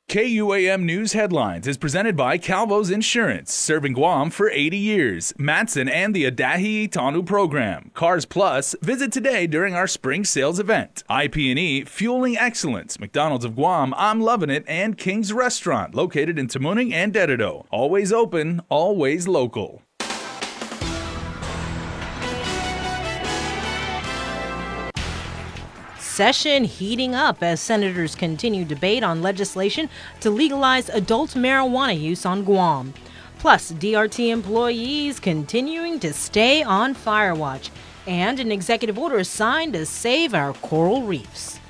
KUAM News Headlines is presented by Calvo's Insurance, serving Guam for 80 years. Matson and the Adahi Tanu program. Cars Plus, visit today during our spring sales event. IP&E, fueling excellence. McDonald's of Guam, I'm loving it, and King's Restaurant, located in Tamuning and Dededo. Always open, always local. Session heating up as senators continue debate on legislation to legalize adult marijuana use on Guam. Plus, DRT employees continuing to stay on fire watch. And an executive order is signed to save our coral reefs.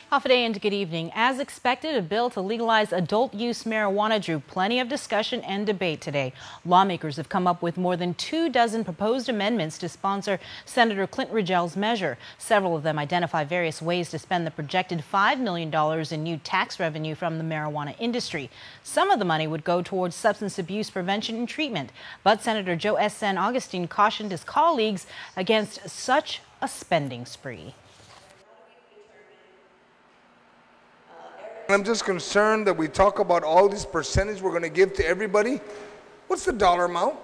Half a day and good evening. As expected, a bill to legalize adult use marijuana drew plenty of discussion and debate today. Lawmakers have come up with more than 24 proposed amendments to sponsor Senator Clint Rigel's measure. Several of them identify various ways to spend the projected $5 million in new tax revenue from the marijuana industry. Some of the money would go towards substance abuse prevention and treatment. But Senator Joe S. San Augustine cautioned his colleagues against such a spending spree. I'm just concerned that we talk about all this percentage we're going to give to everybody. What's the dollar amount?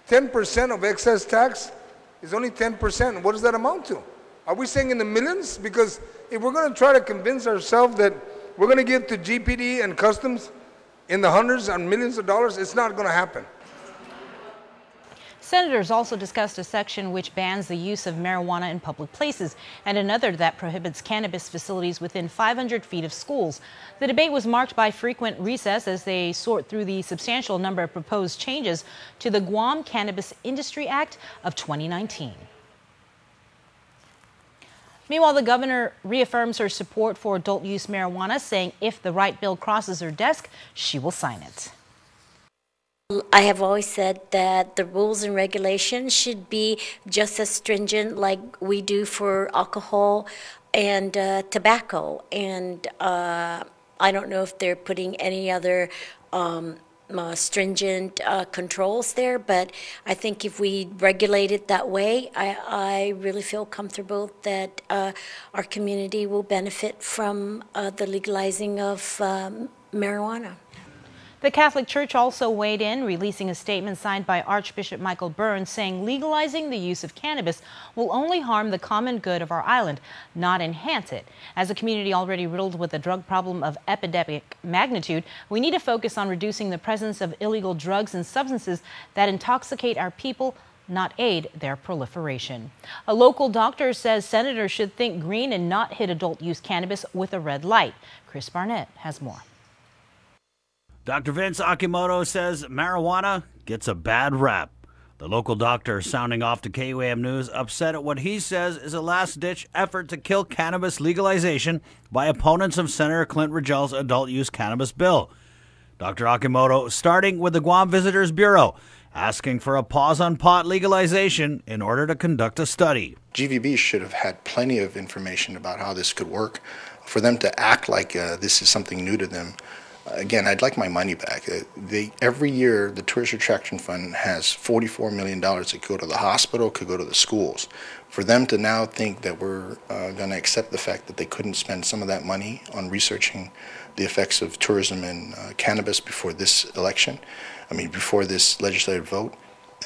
10% of excess tax is only 10%. What does that amount to? Are we saying in the millions? Because if we're going to try to convince ourselves that we're going to give to GPD and customs in the hundreds and millions of dollars, it's not going to happen. Senators also discussed a section which bans the use of marijuana in public places and another that prohibits cannabis facilities within 500 feet of schools. The debate was marked by frequent recess as they sort through the substantial number of proposed changes to the Guam Cannabis Industry Act of 2019. Meanwhile, the governor reaffirms her support for adult use marijuana, saying if the right bill crosses her desk, she will sign it. I have always said that the rules and regulations should be just as stringent like we do for alcohol and tobacco. And I don't know if they're putting any other stringent controls there, but I think if we regulate it that way, I really feel comfortable that our community will benefit from the legalizing of marijuana. The Catholic Church also weighed in, releasing a statement signed by Archbishop Michael Burns saying legalizing the use of cannabis will only harm the common good of our island, not enhance it. As a community already riddled with a drug problem of epidemic magnitude, we need to focus on reducing the presence of illegal drugs and substances that intoxicate our people, not aid their proliferation. A local doctor says senators should think green and not hit adult use cannabis with a red light. Chris Barnett has more. Dr. Vince Akimoto says marijuana gets a bad rap. The local doctor sounding off to KUAM News, upset at what he says is a last-ditch effort to kill cannabis legalization by opponents of Senator Clint Rigel's adult use cannabis bill. Dr. Akimoto starting with the Guam Visitors Bureau, asking for a pause on pot legalization in order to conduct a study. GVB should have had plenty of information about how this could work. For them to act like this is something new to them, again, I'd like my money back. Every year, the Tourist Attraction Fund has $44 million that could go to the hospital, could go to the schools. For them to now think that we're going to accept the fact that they couldn't spend some of that money on researching the effects of tourism and cannabis before this election, before this legislative vote,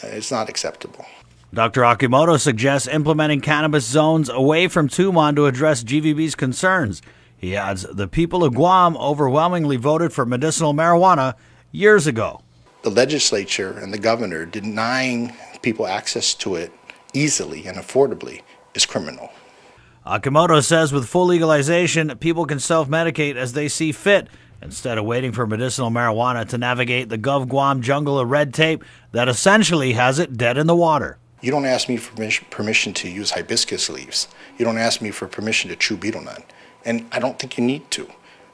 it's not acceptable. Dr. Akimoto suggests implementing cannabis zones away from Tumon to address GVB's concerns. He adds, the people of Guam overwhelmingly voted for medicinal marijuana years ago. The legislature and the governor denying people access to it easily and affordably is criminal. Akimoto says with full legalization, people can self-medicate as they see fit, instead of waiting for medicinal marijuana to navigate the Gov Guam jungle of red tape that essentially has it dead in the water. You don't ask me for permission to use hibiscus leaves. You don't ask me for permission to chew betel nut. And I don't think you need to.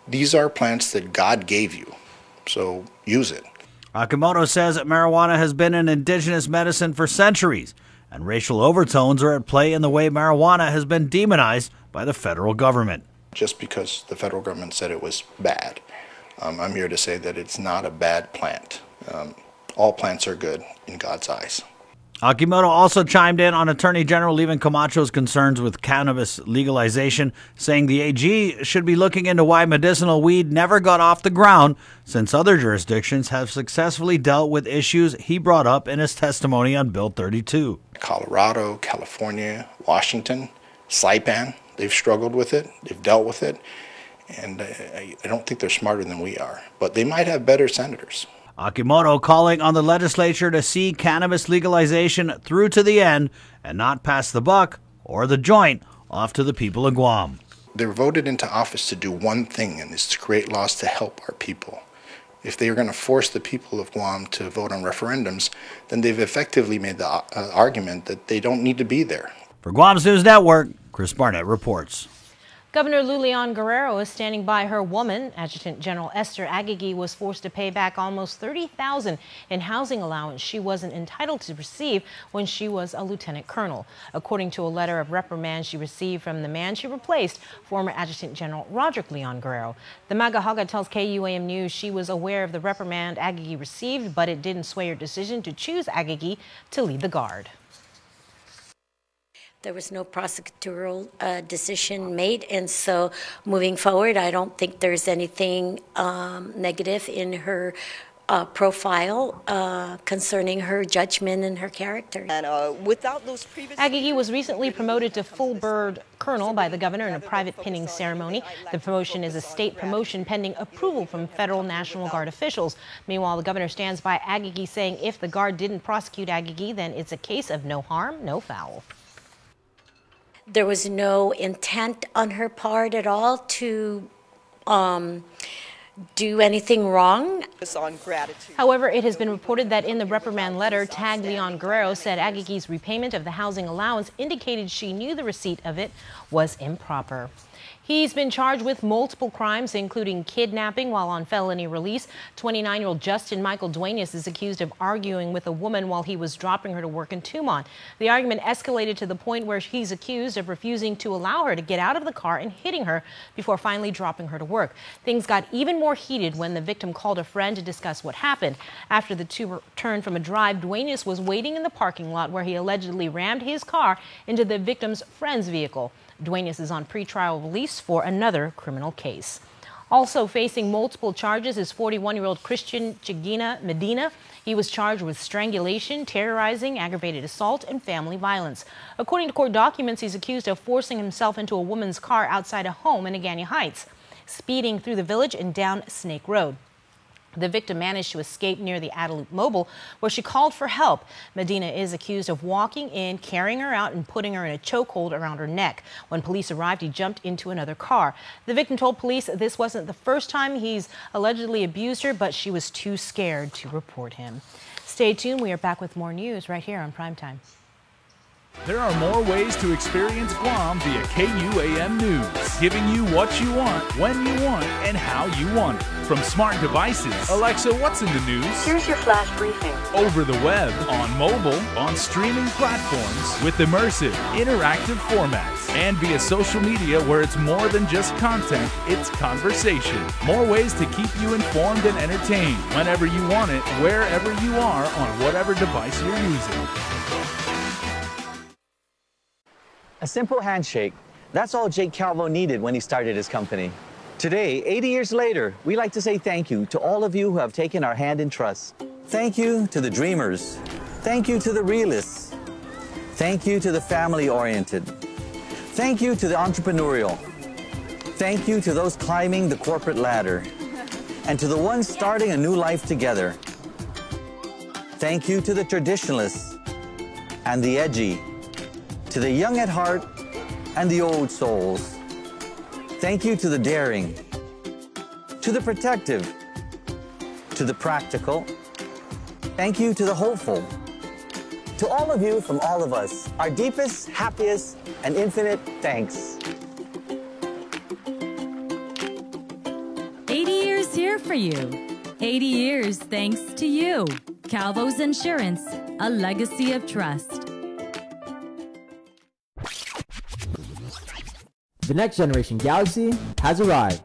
These are plants that God gave you, so use it. Akimoto says that marijuana has been an indigenous medicine for centuries, and racial overtones are at play in the way marijuana has been demonized by the federal government. Just because the federal government said it was bad, I'm here to say that it's not a bad plant. All plants are good in God's eyes. Akimoto also chimed in on Attorney General Levan Camacho's concerns with cannabis legalization, saying the AG should be looking into why medicinal weed never got off the ground, since other jurisdictions have successfully dealt with issues he brought up in his testimony on Bill 32. Colorado, California, Washington, Saipan, they've struggled with it, they've dealt with it, and I don't think they're smarter than we are, but they might have better senators. Akimoto calling on the legislature to see cannabis legalization through to the end and not pass the buck or the joint off to the people of Guam. They're voted into office to do one thing, and it's to create laws to help our people. If they are going to force the people of Guam to vote on referendums, then they've effectively made the argument that they don't need to be there. For Guam's News Network, Chris Barnett reports. Governor Lulian Guerrero is standing by her woman. Adjutant General Esther Agagi was forced to pay back almost $30,000 in housing allowance she wasn't entitled to receive when she was a lieutenant colonel, according to a letter of reprimand she received from the man she replaced, former Adjutant General Roderick Leon Guerrero. The Magahaga tells KUAM News she was aware of the reprimand Agagi received, but it didn't sway her decision to choose Agagi to lead the Guard. There was no prosecutorial decision made, and so moving forward, I don't think there's anything negative in her profile concerning her judgment and her character. And without those previous... Agagi was recently promoted to full bird colonel by the governor in a private pinning ceremony. The promotion is a state promotion pending approval from federal National Guard officials. Meanwhile, the governor stands by Agagi, saying if the Guard didn't prosecute Agagi, then it's a case of no harm, no foul. There was no intent on her part at all to do anything wrong. On gratitude. However, it has been reported that in the reprimand letter, tagged Leon Guerrero said Agagi's repayment of the housing allowance indicated she knew the receipt of it was improper. He's been charged with multiple crimes, including kidnapping while on felony release. 29-year-old Justin Michael Duenas is accused of arguing with a woman while he was dropping her to work in Tumon. The argument escalated to the point where he's accused of refusing to allow her to get out of the car and hitting her before finally dropping her to work. Things got even more heated when the victim called a friend to discuss what happened. After the two returned from a drive, Duenas was waiting in the parking lot where he allegedly rammed his car into the victim's friend's vehicle. Duenas is on pretrial release for another criminal case. Also facing multiple charges is 41-year-old Christian Chigina Medina. He was charged with strangulation, terrorizing, aggravated assault, and family violence. According to court documents, he's accused of forcing himself into a woman's car outside a home in Agana Heights, speeding through the village and down Snake Road. The victim managed to escape near the Adelup Mobile, where she called for help. Medina is accused of walking in, carrying her out, and putting her in a chokehold around her neck. When police arrived, he jumped into another car. The victim told police this wasn't the first time he's allegedly abused her, but she was too scared to report him. Stay tuned. We are back with more news right here on Primetime. There are more ways to experience Guam via KUAM News, giving you what you want, when you want, and how you want it. From smart devices, Alexa, what's in the news? Here's your flash briefing. Over the web, on mobile, on streaming platforms, with immersive, interactive formats, and via social media where it's more than just content, it's conversation. More ways to keep you informed and entertained whenever you want it, wherever you are, on whatever device you're using. A simple handshake. That's all Jake Calvo needed when he started his company. Today, 80 years later, we like to say thank you to all of you who have taken our hand in trust. Thank you to the dreamers. Thank you to the realists. Thank you to the family-oriented. Thank you to the entrepreneurial. Thank you to those climbing the corporate ladder. And to the ones starting a new life together. Thank you to the traditionalists and the edgy. To the young at heart and the old souls. Thank you to the daring, to the protective, to the practical. Thank you to the hopeful. To all of you from all of us, our deepest, happiest, and infinite thanks. 80 years here for you. 80 years thanks to you. Calvo's Insurance, a legacy of trust. The next generation Galaxy has arrived.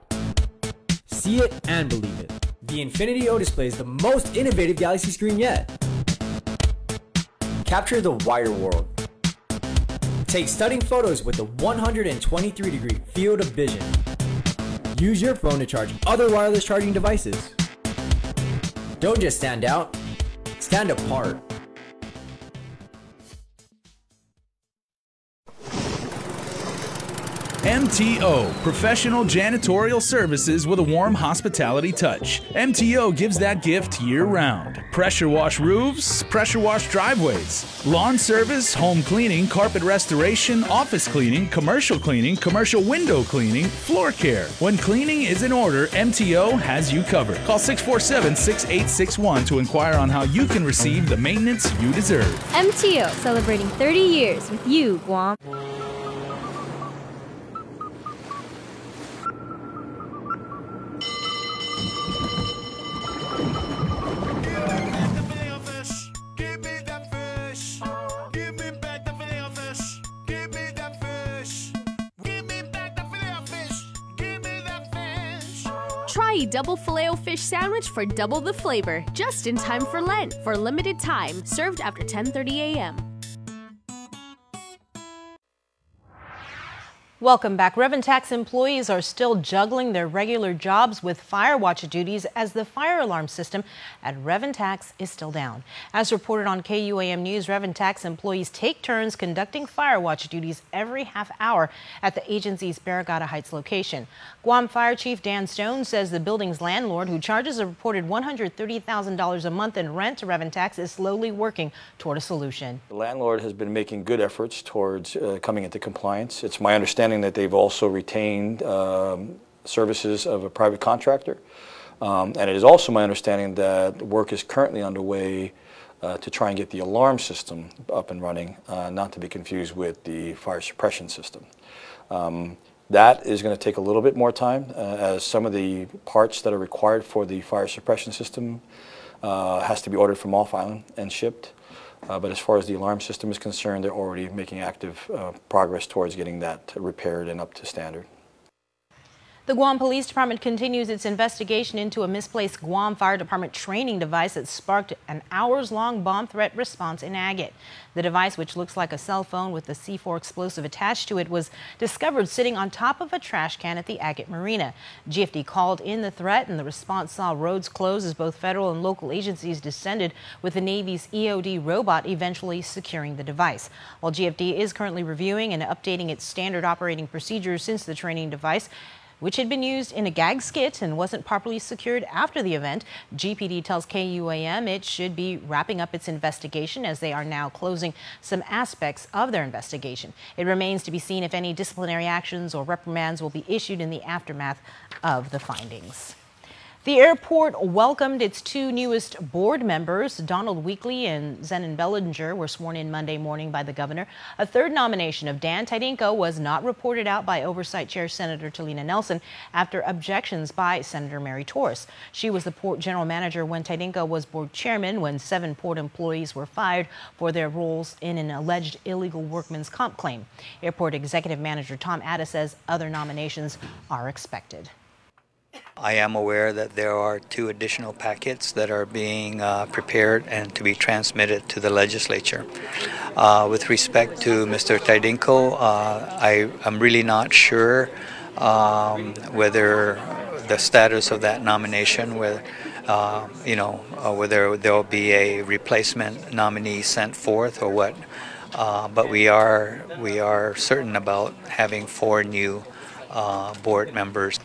See it and believe it. The Infinity O display is the most innovative Galaxy screen yet. Capture the wider world. Take stunning photos with a 123-degree field of vision. Use your phone to charge other wireless charging devices. Don't just stand out, stand apart. MTO, professional janitorial services with a warm hospitality touch. MTO gives that gift year-round. Pressure wash roofs, pressure wash driveways, lawn service, home cleaning, carpet restoration, office cleaning, commercial window cleaning, floor care. When cleaning is in order, MTO has you covered. Call 647-6861 to inquire on how you can receive the maintenance you deserve. MTO, celebrating 30 years with you, Guam. Try a double Filet-O-Fish sandwich for double the flavor, just in time for Lent. For a limited time, served after 10:30 a.m. Welcome back. Reventax employees are still juggling their regular jobs with fire watch duties as the fire alarm system at Reventax is still down. As reported on KUAM News, Reventax employees take turns conducting fire watch duties every half hour at the agency's Barragata Heights location. Guam Fire Chief Dan Stone says the building's landlord, who charges a reported $130,000 a month in rent to Reventax, is slowly working toward a solution. The landlord has been making good efforts towards coming into compliance. It's my understanding that they've also retained services of a private contractor. And it is also my understanding that work is currently underway to try and get the alarm system up and running, not to be confused with the fire suppression system. That is going to take a little bit more time, as some of the parts that are required for the fire suppression system has to be ordered from off island and shipped. But as far as the alarm system is concerned, they're already making active progress towards getting that repaired and up to standard. The Guam Police Department continues its investigation into a misplaced Guam Fire Department training device that sparked an hours-long bomb threat response in Agate. The device, which looks like a cell phone with a C4 explosive attached to it, was discovered sitting on top of a trash can at the Agate Marina. GFD called in the threat, and the response saw roads close as both federal and local agencies descended, with the Navy's EOD robot eventually securing the device. While GFD is currently reviewing and updating its standard operating procedures since the training device, which had been used in a gag skit and wasn't properly secured after the event, GPD tells KUAM it should be wrapping up its investigation, as they are now closing some aspects of their investigation. It remains to be seen if any disciplinary actions or reprimands will be issued in the aftermath of the findings. The airport welcomed its two newest board members. Donald Weekly and Zenon Bellinger were sworn in Monday morning by the governor. A third nomination of Dan Tidinko was not reported out by Oversight Chair Senator Talina Nelson after objections by Senator Mary Torres. She was the port general manager when Tidinko was board chairman, when 7 port employees were fired for their roles in an alleged illegal workman's comp claim. Airport Executive Manager Tom Addis says other nominations are expected. I am aware that there are 2 additional packets that are being prepared and to be transmitted to the legislature. With respect to Mr. Tidinko, I'm really not sure whether the status of that nomination, whether there will be a replacement nominee sent forth or what. But we are certain about having 4 new board members.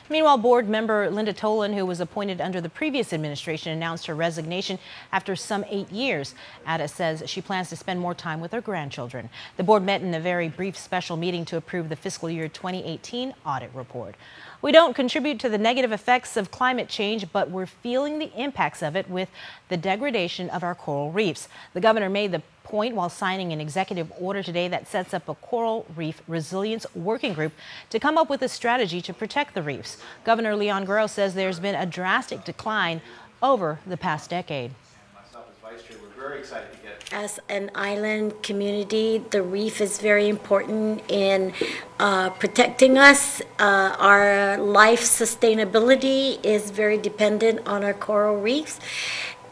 Meanwhile, board member Linda Tolan, who was appointed under the previous administration, announced her resignation after some 8 years. Ada says she plans to spend more time with her grandchildren. The board met in a very brief special meeting to approve the fiscal year 2018 audit report. We don't contribute to the negative effects of climate change, but we're feeling the impacts of it with the degradation of our coral reefs. The governor made the point while signing an executive order today that sets up a coral reef resilience working group to come up with a strategy to protect the reefs. Governor Leon Guerrero says there's been a drastic decline over the past decade. Myself as vice chair, we're very excited to get. As an island community, the reef is very important in protecting us. Our life sustainability is very dependent on our coral reefs.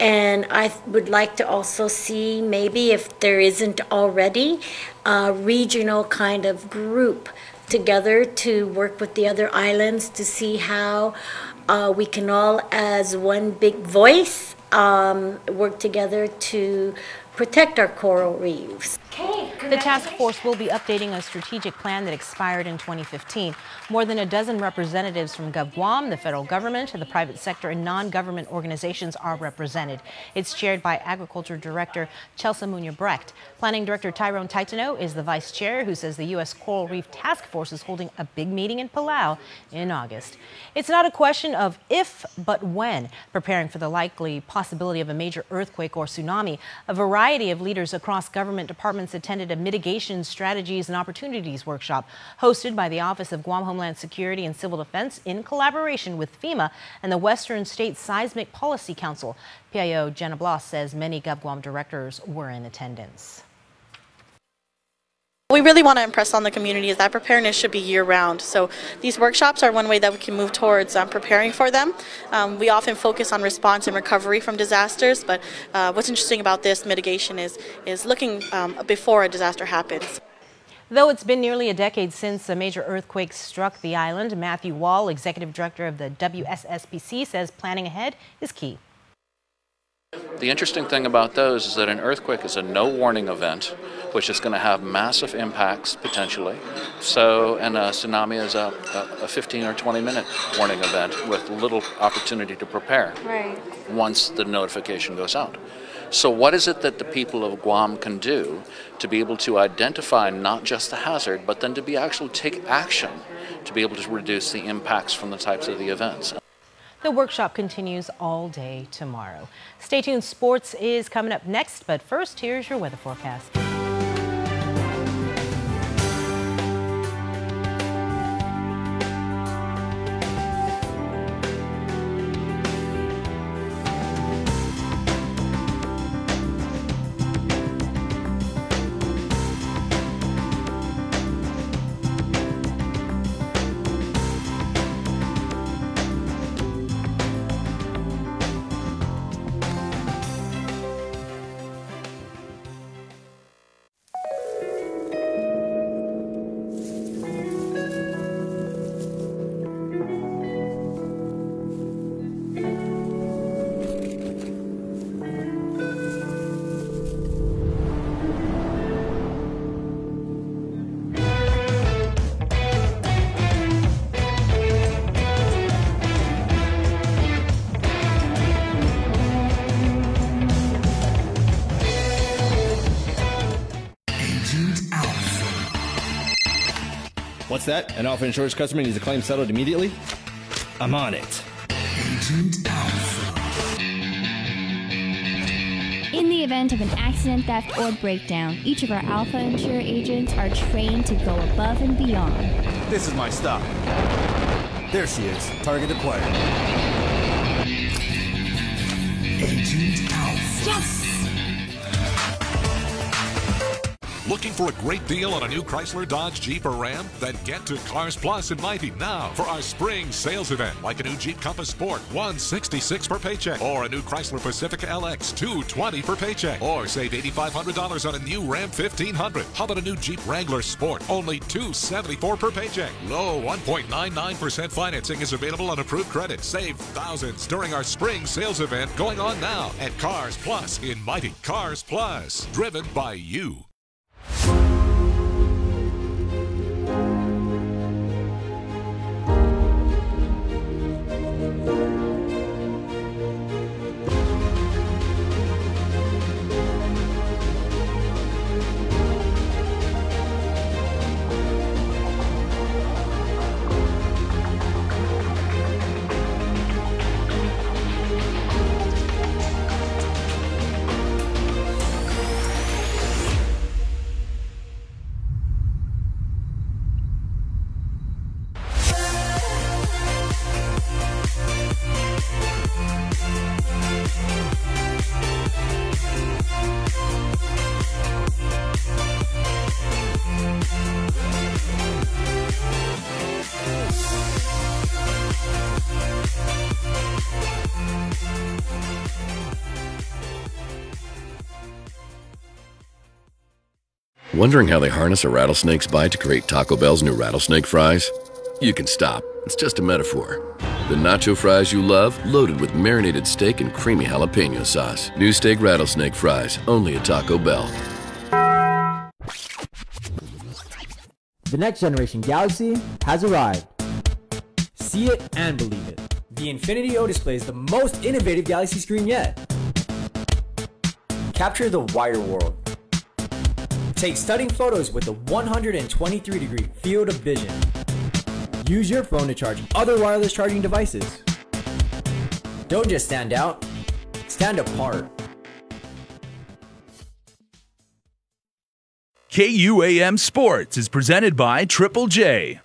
And I would like to also see, maybe if there isn't already, a regional kind of group together to work with the other islands to see how we can all, as one big voice, work together to protect our coral reefs. The task force will be updating a strategic plan that expired in 2015. More than a dozen representatives from GovGuam, the federal government, the private sector, and non-government organizations are represented. It's chaired by Agriculture Director Chelsea Munya-Brecht. Planning Director Tyrone Taitano is the vice chair, who says the U.S. Coral Reef Task Force is holding a big meeting in Palau in August. It's not a question of if, but when. Preparing for the likely possibility of a major earthquake or tsunami, a variety of leaders across government departments attended a mitigation strategies and opportunities workshop hosted by the Office of Guam Homeland Security and Civil Defense in collaboration with FEMA and the Western States Seismic Policy Council. PIO Jenna Bloss says many GovGuam directors were in attendance. What we really want to impress on the community is that preparedness should be year-round. So these workshops are one way that we can move towards preparing for them. We often focus on response and recovery from disasters, but what's interesting about this mitigation is looking before a disaster happens. Though it's been nearly a decade since a major earthquake struck the island, Matthew Wall, executive director of the WSSPC, says planning ahead is key. The interesting thing about those is that an earthquake is a no-warning event, which is going to have massive impacts potentially. So, and a tsunami is a 15 or 20-minute warning event with little opportunity to prepare once the notification goes out. So what is it that the people of Guam can do to be able to identify not just the hazard, but then to be actually take action to be able to reduce the impacts from the types of the events? The workshop continues all day tomorrow. Stay tuned, sports is coming up next, but first, here's your weather forecast. What's that? An Alpha Insurance customer needs a claim settled immediately? I'm on it. Agent Alpha. In the event of an accident, theft, or breakdown, each of our Alpha Insure agents are trained to go above and beyond. This is my stop. There she is. Target acquired. Agent Alpha. Yes! Looking for a great deal on a new Chrysler, Dodge, Jeep, or Ram? Then get to Cars Plus in Mighty now for our spring sales event. Like a new Jeep Compass Sport, $166 per paycheck. Or a new Chrysler Pacifica LX, $220 per paycheck. Or save $8,500 on a new Ram 1500. How about a new Jeep Wrangler Sport? Only $274 per paycheck. Low 1.99% financing is available on approved credit. Save thousands during our spring sales event going on now at Cars Plus in Mighty. Cars Plus, driven by you. Wondering how they harness a rattlesnake's bite to create Taco Bell's new rattlesnake fries? You can stop. It's just a metaphor. The nacho fries you love, loaded with marinated steak and creamy jalapeno sauce. New steak rattlesnake fries, only at Taco Bell. The next generation Galaxy has arrived. See it and believe it. The Infinity O display is the most innovative Galaxy screen yet. Capture the wider world. Take stunning photos with a 123-degree field of vision. Use your phone to charge other wireless charging devices. Don't just stand out, stand apart. KUAM Sports is presented by Triple J.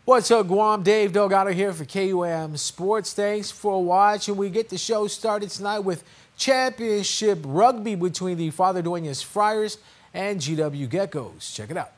What's up, Guam? Dave Delgado here for KUAM Sports. Thanks for watching. We get the show started tonight with championship rugby between the Father Duenas Friars and GW Geckos. Check it out.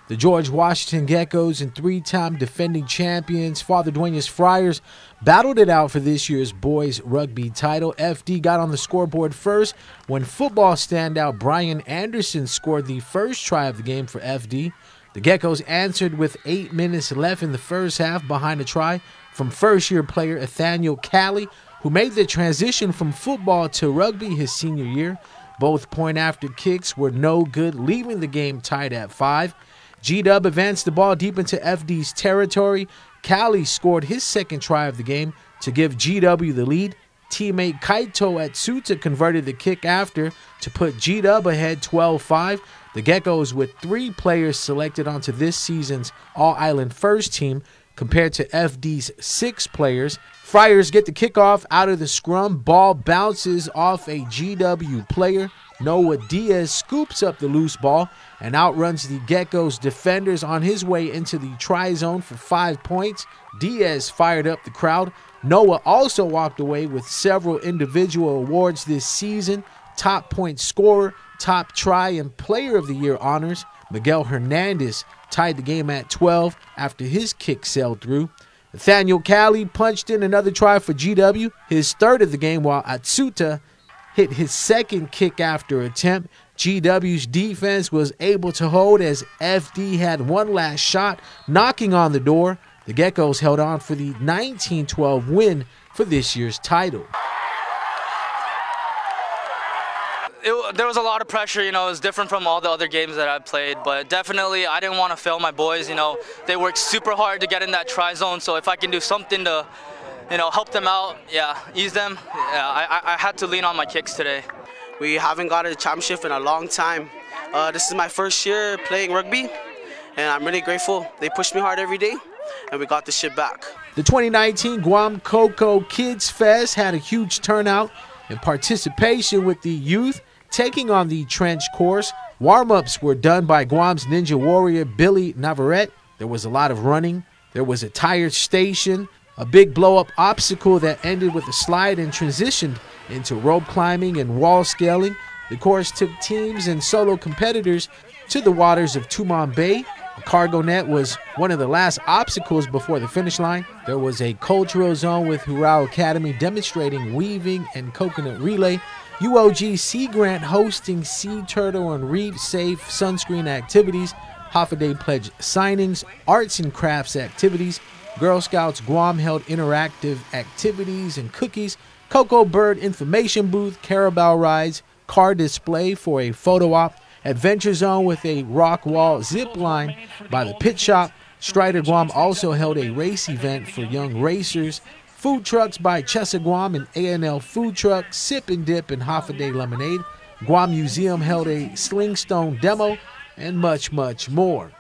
The George Washington Geckos and three-time defending champions Father Duenas Friars battled it out for this year's boys rugby title. FD got on the scoreboard first when football standout Brian Anderson scored the first try of the game for FD. The Geckos answered with 8 minutes left in the first half behind a try from first-year player Nathaniel Calley, who made the transition from football to rugby his senior year. Both point-after kicks were no good, leaving the game tied at 5. G-Dub advanced the ball deep into FD's territory. Calley scored his second try of the game to give GW the lead. Teammate Kaito Atsuta converted the kick after to put G-Dub ahead 12-5. The Geckos with 3 players selected onto this season's All-Island First Team compared to FD's 6 players. Friars get the kickoff out of the scrum. Ball bounces off a GW player. Noah Diaz scoops up the loose ball and outruns the Geckos defenders on his way into the try zone for 5 points. Diaz fired up the crowd. Noah also walked away with several individual awards this season: top point scorer, top try, and player of the year honors. Miguel Hernandez tied the game at 12 after his kick sailed through. Nathaniel Calley punched in another try for GW, his third of the game, while Atsuta hit his second kick after attempt. GW's defense was able to hold as FD had one last shot, knocking on the door. The Geckos held on for the 19-12 win for this year's title. There was a lot of pressure, you know. It was different from all the other games that I played, but definitely I didn't want to fail my boys. You know, they worked super hard to get in that try zone, so if I can do something to, you know, help them out, ease them, I had to lean on my kicks today. We haven't got a championship in a long time. This is my first year playing rugby, and I'm really grateful. They push me hard every day, and we got the shit back. The 2019 Guam Coco Kids Fest had a huge turnout and participation with the youth taking on the trench course. Warm-ups were done by Guam's Ninja Warrior Billy Navarrete. There was a lot of running. There was a tire station, a big blow-up obstacle that ended with a slide and transitioned into rope climbing and wall scaling. The course took teams and solo competitors to the waters of Tumon Bay. A cargo net was one of the last obstacles before the finish line. There was a cultural zone with Hurrah Academy demonstrating weaving and coconut relay. UOG Sea Grant hosting sea turtle and reef safe sunscreen activities, Half-a-Day Pledge signings, arts and crafts activities. Girl Scouts Guam held interactive activities and cookies, Cocoa Bird information booth, Carabao rides, car display for a photo op, Adventure Zone with a rock wall zip line by the pit shop. Strider Guam also held a race event for young racers. Food trucks by Chesa Guam and A&L Food Truck, Sip and Dip, and Half-a-Day Lemonade. Guam Museum held a Slingstone demo, and much, much more.